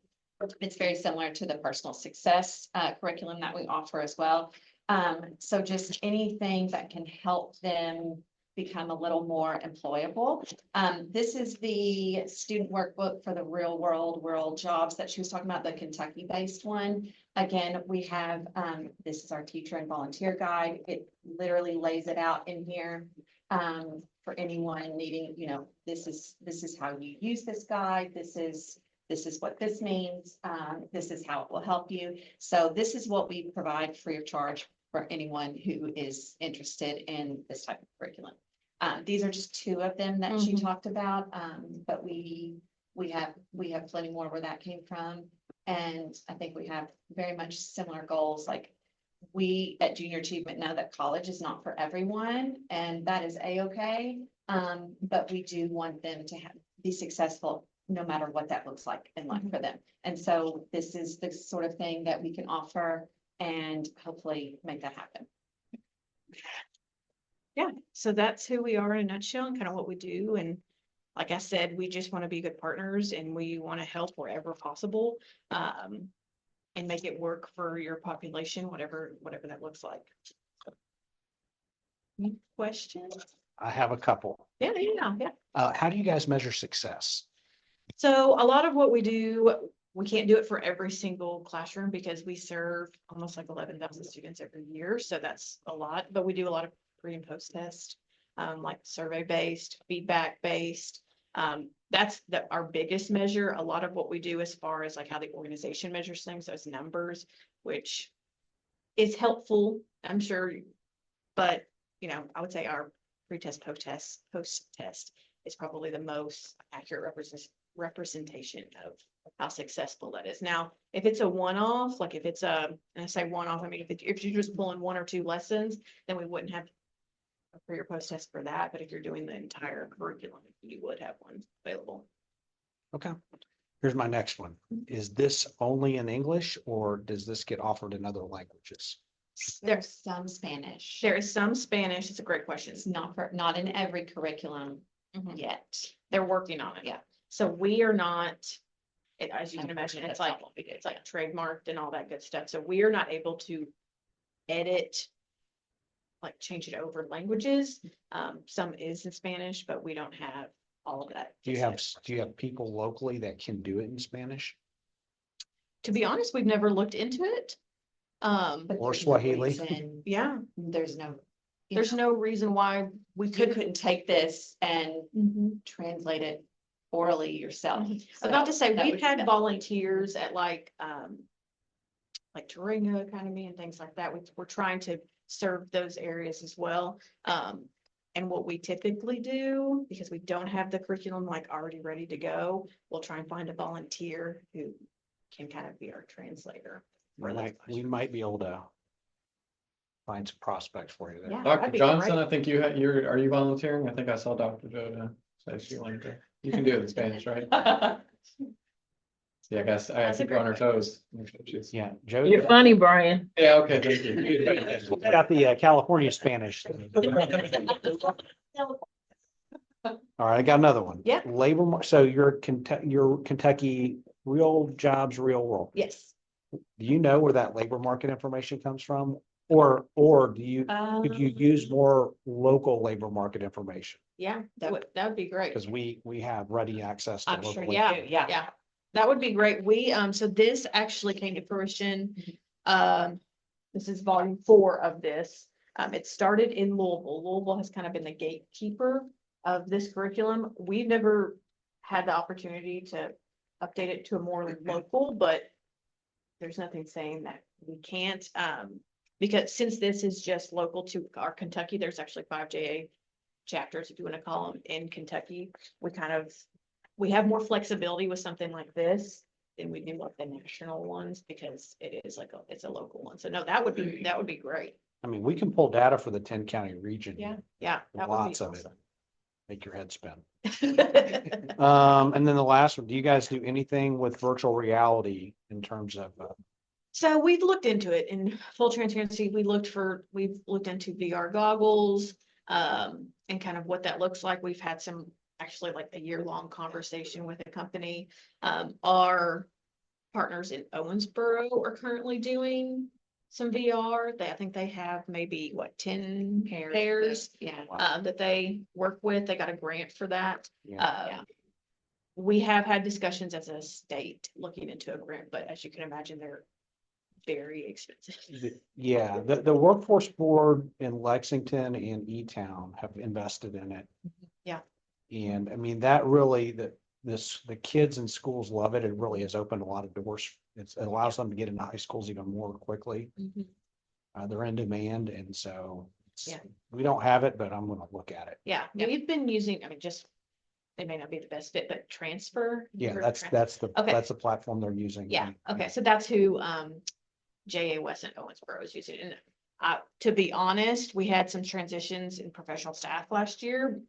It's very similar to the personal success curriculum that we offer as well. So just anything that can help them become a little more employable. This is the student workbook for the real world jobs that she was talking about, the Kentucky-based one. Again, we have, this is our teacher and volunteer guide. It literally lays it out in here. for anyone needing, this is how you use this guide. This is what this means. This is how it will help you. So this is what we provide free of charge for anyone who is interested in this type of curriculum. These are just two of them that she talked about, but we have plenty more where that came from. And I think we have very much similar goals. Like we at Junior Achievement know that college is not for everyone, and that is a-okay. But we do want them to be successful no matter what that looks like in life for them. And so this is the sort of thing that we can offer and hopefully make that happen. Yeah, so that's who we are in a nutshell and kind of what we do. And like I said, we just want to be good partners and we want to help wherever possible. And make it work for your population, whatever that looks like. Any questions? I have a couple. Yeah. How do you guys measure success? So a lot of what we do, we can't do it for every single classroom because we serve almost like 11,000 students every year. So that's a lot, but we do a lot of pre and post test, like survey based, feedback based. That's our biggest measure. A lot of what we do as far as like how the organization measures things, those numbers, which is helpful, I'm sure. But, I would say our pre-test, post-test is probably the most accurate representation of how successful that is. Now, if it's a one-off, like if it's and I say one-off, I mean, if you're just pulling 1 or 2 lessons, then we wouldn't have a pre or post test for that. But if you're doing the entire curriculum, you would have one available. Okay. Here's my next one. Is this only in English or does this get offered in other languages? There's some Spanish. There is some Spanish. It's a great question. It's not in every curriculum yet. They're working on it. Yeah. So we are not, as you can imagine, it's like trademarked and all that good stuff. So we are not able to edit, like change it over languages. Some is in Spanish, but we don't have all of that. Do you have people locally that can do it in Spanish? To be honest, we've never looked into it. Or Swahili? Yeah. There's no reason why we you couldn't take this and translate it orally yourself. I was about to say, that we've would had be volunteers at like Taringa Academy and things like that. We're trying to serve those areas as well. And what we typically do, because we don't have the curriculum like already ready to go, we'll try and find a volunteer who can kind of be our translator. We might be able to find some prospects for you there. Yeah, Dr. that'd be Johnson, great. I think are you volunteering? I think I saw Dr. Joe say she wanted to. You can do it in Spanish, right? Yeah, I guess I have to go on her toes. Yeah, Joe. You're funny, Brian. Yeah, okay, thank you. Got the California Spanish. All right, I got another one. Yeah. So your Kentucky Real Jobs, Real World. Yes. Do you know where that labor market information comes from? Or could you use more local labor market information? Yeah, that would be great. Because we have ready access to I'm local. sure, yeah. That would be great. So this actually came to fruition. This is volume 4 of this. It started in Louisville. Louisville has kind of been the gatekeeper of this curriculum. We've never had the opportunity to update it to a more local, but there's nothing saying that we can't. Because since this is just local to our Kentucky, there's actually 5 JA chapters, if you want to call them, in Kentucky. We have more flexibility with something like this than we do with the national ones because it is it's a local one. So no, that would be great. I mean, we can pull data for the 10-county region. Yeah. That would be Lots of it. awesome. Make your head spin. And then the last one, do you guys do anything with virtual reality in terms of? So we've looked into it in full transparency. We've looked into VR goggles, and kind of what that looks like. We've had some actually like a year-long conversation with a company. Our partners in Owensboro are currently doing some VR. I think they have maybe 10 pairs that they work with. They got a grant for that. We have had discussions as a state looking into a grant, but as you can imagine, they're very expensive. Yeah, the workforce board in Lexington and E-Town have invested in it. Yeah. And I mean, that really, the kids in schools love it. It really has opened a lot of doors. It allows them to get into high schools even more quickly. They're in demand, and so Yeah. we don't have it, but I'm gonna look at it. Yeah, we've been using, I mean, just, they may not be the best fit, but Transfer. you Yeah, heard of that's Okay. the platform they're using. Yeah, okay, so that's who J.A. West and Owensboro is using. And to be honest, we had some transitions in professional staff last year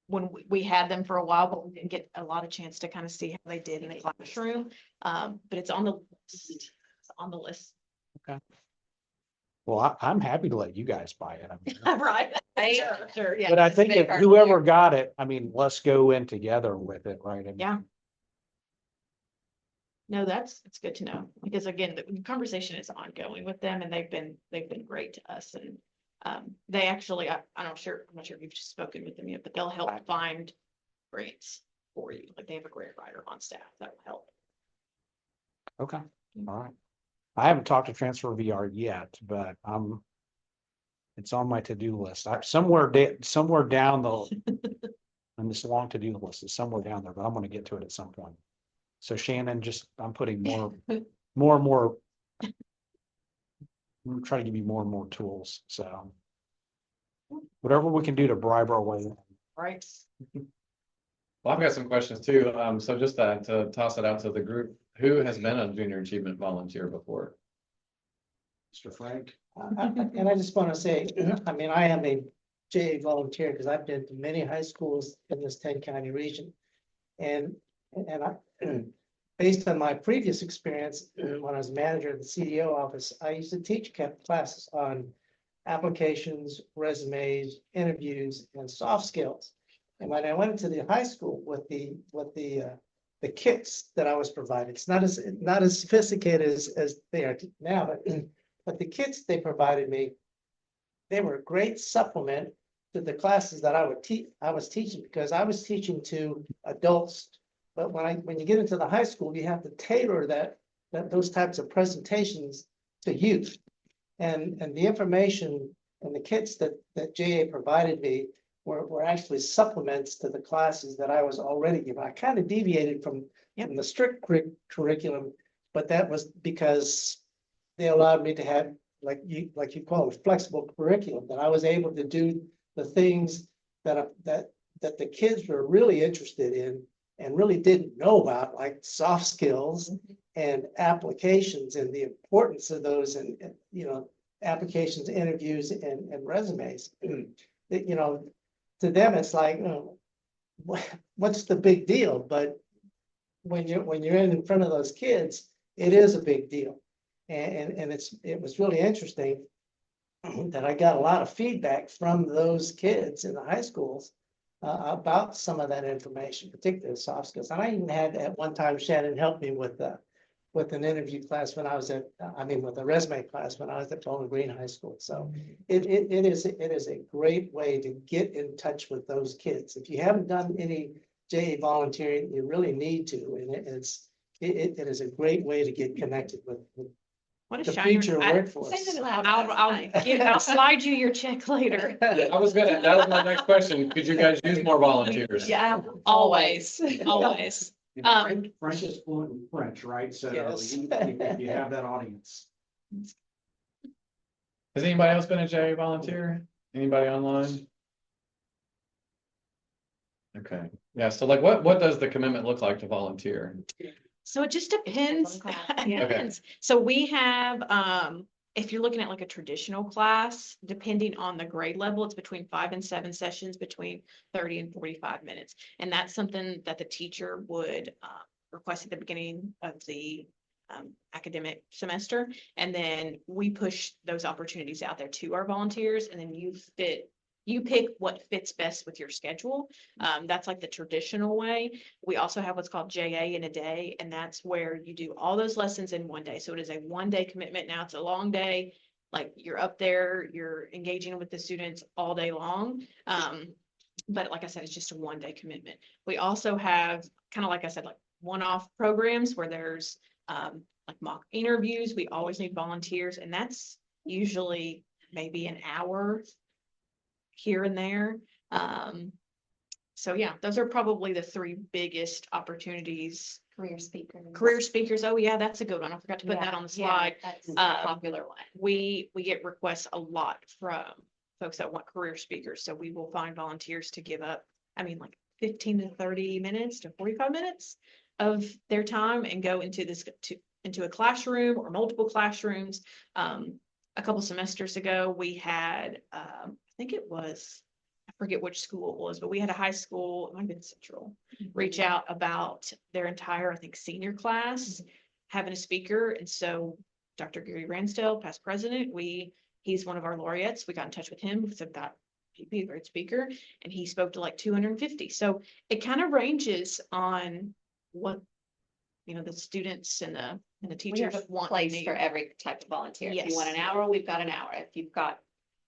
when we had them for a while, but we didn't get a lot of chance to kind of see how they did in the classroom. But it's on the list. It's on the list. Okay. Well, I'm happy to let you guys buy it. I mean, Right. Sure, yeah. but I think if whoever got it, I mean, let's go in together with it, right? I mean, Yeah. No, it's good to know, because again, the conversation is ongoing with them, and they've been great to us. And they actually, I'm not sure if you've spoken with them yet, but they'll help find grants for you. Like, they have a grant writer on staff that will help. Okay, all right. I haven't talked to Transfer VR yet, but it's on my to-do list. Somewhere down on this long to-do list is somewhere down there, but I'm gonna get to it at some point. So Shannon, I'm putting more and more. I'm trying to give you more and more tools, so whatever we can do to bribe our way in. Right. Well, I've got some questions too. So just to toss it out to the group, who has been a junior achievement volunteer before? Mr. Frank? And I just want to say, I mean, I am a JA volunteer because I've been to many high schools in this 10-county region. And I, based on my previous experience, when I was manager of the CDO office, I used to teach classes on applications, resumes, interviews, and soft skills. And when I went to the high school with the kits that I was provided, it's not as sophisticated as they are now, but the kits they provided me, they were a great supplement to the classes that I was teaching, because I was teaching to adults. But when you get into the high school, you have to tailor those types of presentations to youth. And the information and the kits that JA provided me were actually supplements to the classes that I was already giving. I kind of deviated from the strict curriculum, but that was because they allowed me to have, like you call it, flexible curriculum, that I was able to do the things that the kids were really interested in and really didn't know about, like soft skills and applications and the importance of those, and applications, interviews, and resumes. To them, it's like, what's the big deal? But when you're in front of those kids, it is a big deal. And it was really interesting that I got a lot of feedback from those kids in the high schools about some of that information, particularly soft skills. And I even had at one time Shannon help me with an interview class when I was with a resume class when I was at Bowling Green High School. So it is a great way to get in touch with those kids. If you haven't done any JA volunteering, you really need to, and it is a great way to get connected with What a the shiny. future workforce. Say that loud. I'll slide you your check later. That was my next question. Could you guys use more volunteers? Yeah, always, always. French is fluent in French, right? So Yes. you have that audience. Has anybody else been a JA volunteer? Anybody online? Okay, yeah, so like what does the commitment look like to volunteer? So it just depends. It depends. So we have, if you're looking at like a traditional class, depending on the grade level, it's between 5 and 7 sessions, between 30 and 45 minutes. And that's something that the teacher would request at the beginning of the academic semester. And then we push those opportunities out there to our volunteers, and then you pick what fits best with your schedule. That's like the traditional way. We also have what's called JA in a day, and that's where you do all those lessons in one day. So it is a 1-day commitment. Now it's a long day. Like, you're up there, you're engaging with the students all day long. But like I said, it's just a 1-day commitment. We also have kind of, like I said, like one-off programs where there's like mock interviews, we always need volunteers, and that's usually maybe an hour here and there. So yeah, those are probably the three biggest opportunities. Career speakers. Career speakers. Oh yeah, that's a good one. I forgot to put that on the slide. That's a Um, popular one. We get requests a lot from folks that want career speakers, so we will find volunteers to give up, I mean, like 15 to 30 minutes to 45 minutes of their time and go into into a classroom or multiple classrooms. A couple semesters ago, we had, I think it was, I forget which school it was, but we had a high school, it might have been Central, reach out about their entire, I think, senior class having a speaker. And so Dr. Gary Ransdell, past president, he's one of our laureates. We got in touch with him, said that he'd be a great speaker, and he spoke to like 250. So it kind of ranges on what, the students and the We have teachers a want. place and for need. every type of volunteer. If Yes. you want an hour, we've got an hour. If you've got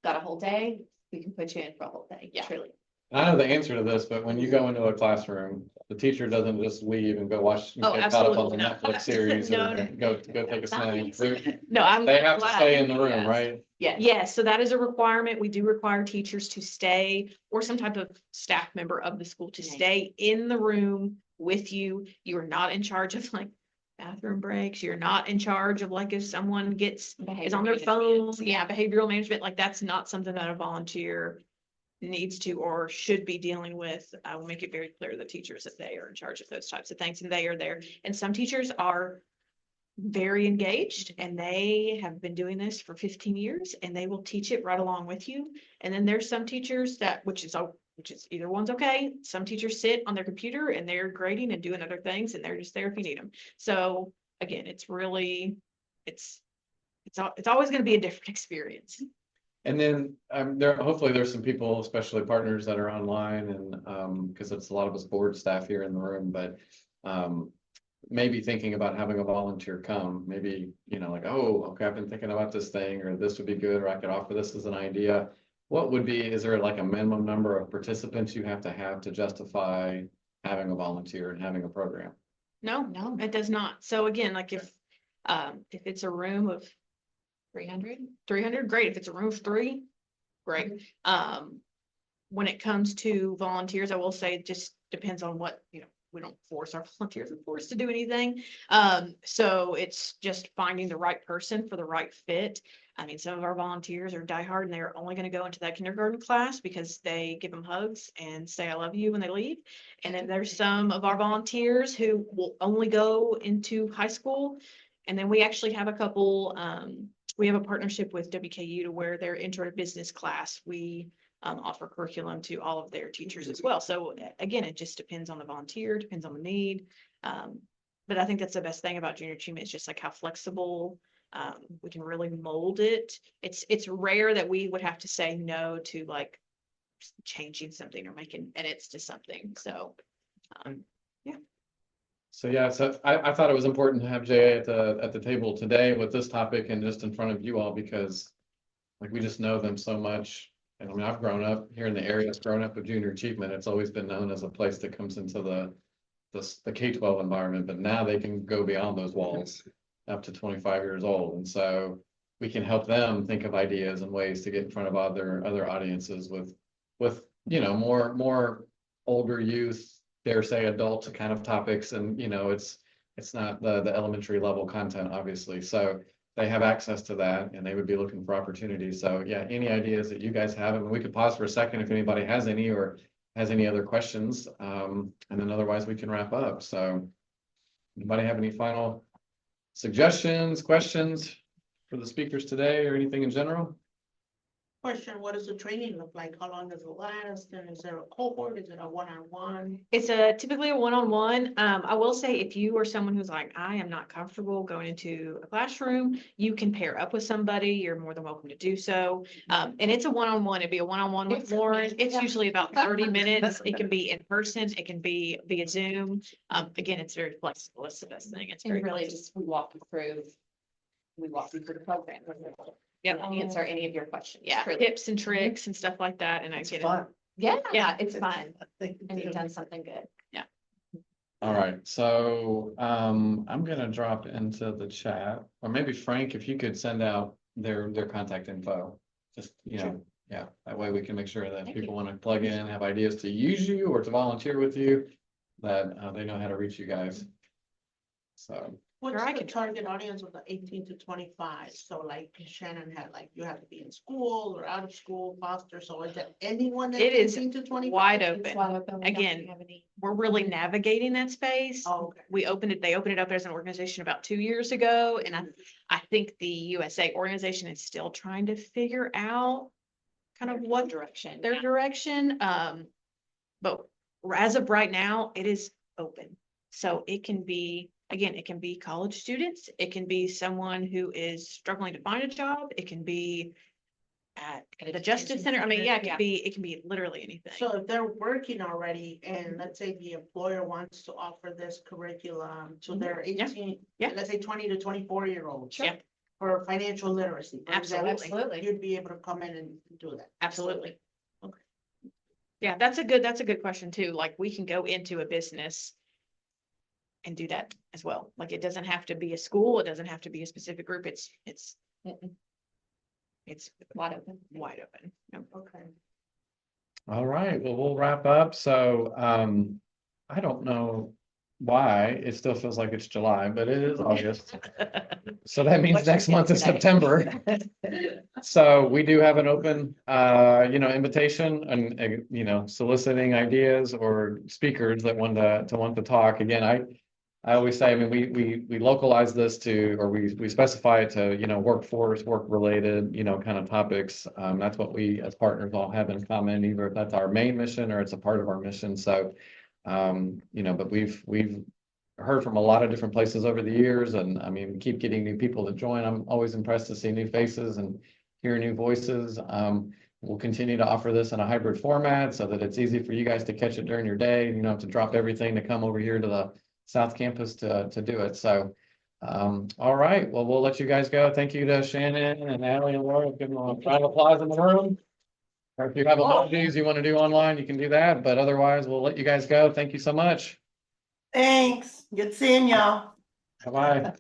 a whole day, we can put you in for a whole day. Yeah. Truly. I know the answer to this, but when you go into a classroom, the teacher doesn't just leave and go watch, Oh, get caught up on the absolutely not. Netflix series No, or no. go take a snack. No, I'm They have to glad. stay in the room, Yes. right? Yeah. Yes, so that is a requirement. We do require teachers to stay, or some type of staff member of the school to Nice. stay in the room with you. You are not in charge of like bathroom breaks. You're not in charge of like if someone is on their phone. Yeah, behavioral management, like that's not something that a volunteer needs to or should be dealing with. I will make it very clear to the teachers that they are in charge of those types of things and they are there. And some teachers are very engaged and they have been doing this for 15 years and they will teach it right along with you. And then there's some teachers which is either one's okay. Some teachers sit on their computer and they're grading and doing other things and they're just there if you need them. So again, it's really, it's always going to be a different experience. And then hopefully there's some people, especially partners that are online and because it's a lot of us board staff here in the room, but maybe thinking about having a volunteer come, maybe, like, oh, okay, I've been thinking about this thing, or this would be good, or I could offer this as an idea. Is there like a minimum number of participants you have to justify having a volunteer and having a program? No, it does not. So again, like if it's a room of 300, great. If it's a room of 3, great. When it comes to volunteers, I will say it just depends on what, we don't force our volunteers, of course, to do anything. So it's just finding the right person for the right fit. I mean, some of our volunteers are diehard and they're only going to go into that kindergarten class because they give them hugs and say, I love you when they leave. And then there's some of our volunteers who will only go into high school. And then we actually have a couple, we have a partnership with WKU to where their intro to business class, we offer curriculum to all of their teachers as well. So again, it just depends on the volunteer, depends on the need. But I think that's the best thing about junior achievement is just like how flexible we can really mold it. It's rare that we would have to say no to like changing something or making edits to something. So yeah. So I thought it was important to have Jay at the table today with this topic and just in front of you all because like we just know them so much. And I mean, I've grown up here in the area, grown up with junior achievement. It's always been known as a place that comes into the K-12 environment, but now they can go beyond those walls up to 25 years old. And so we can help them think of ideas and ways to get in front of other audiences with more older youth, dare say adult kind of topics. And, it's not the elementary level content, obviously. So they have access to that and they would be looking for opportunities. So yeah, any ideas that you guys have, and we could pause for a second if anybody has any or has any other questions. And then otherwise we can wrap up. So anybody have any final suggestions, questions for the speakers today or anything in general? Question, what does the training look like? How long does it last? And is there a cohort? Is it a one-on-one? It's typically a one-on-one. I will say if you are someone who's like, I am not comfortable going into a classroom, you can pair up with somebody. You're more than welcome to do so. And it's a one-on-one. It'd be a one-on-one with Lauren. It's usually about 30 minutes. It can be in person. It can be via Zoom. Again, it's very flexible. It's the best thing. It's very really just, we walk you through the program. Yep. Answer any of your questions. Yeah, truly. tips and tricks and stuff like that. And I get fun. Yeah, Yeah. it's fun. And you've done something good. All right, so I'm gonna drop into the chat, or maybe Frank, if you could send out their contact info. Just, yeah, that way we can make sure that people want to plug in, have ideas to use you or to volunteer with you, that they know how to reach you guys. So. What's the target audience of the 18 to 25? So like Shannon had, like, you have to be in school or out of school, foster. So is that anyone that's It is 18 to 25? wide It's wide open. open. We don't Again, have any- we're really navigating that space. Oh, okay. They opened it up as an organization about 2 years ago, and I think the USA organization is still trying to figure out kind of what Direction. their direction. But as of right now, it is open. So it can be, again, it can be college students, it can be someone who is struggling to find a job, it can be at the Justice Center. I mean, yeah, it can be literally anything. So if they're working already and let's say the employer wants to offer this curriculum to their 18, let's say 20 to 24-year-olds. Sure. For financial literacy. for example, Absolutely. You'd be able to come in and do that. Absolutely. Okay. Yeah, that's a good question too. Like, we can go into a business and do that as well. Like, it doesn't have to be a school. It doesn't have to be a specific group. It's wide open. Wide open. Yep. Okay. All right, well, we'll wrap up. So, I don't know why it still feels like it's July, but it is August. So that means What's your next month is today? September. So we do have an open, invitation and, soliciting ideas or speakers that want to talk. Again, I always say, I mean, we localize this to, or we specify it to, workforce, work related, kind of topics. That's what we as partners all have in common, either if that's our main mission or it's a part of our mission. So, but we've heard from a lot of different places over the years, and I mean, we keep getting new people to join. I'm always impressed to see new faces and hear new voices. We'll continue to offer this in a hybrid format so that it's easy for you guys to catch it during your day. You don't have to drop everything to come over here to the South Campus to do it. So, all right, well, we'll let you guys go. Thank you to Shannon and Allie and Laura. Give them a round of applause in the room. Or if you have emojis you want to do online, you can do that. But otherwise, we'll let you guys go. Thank you so much. Thanks. Good seeing y'all. Bye-bye.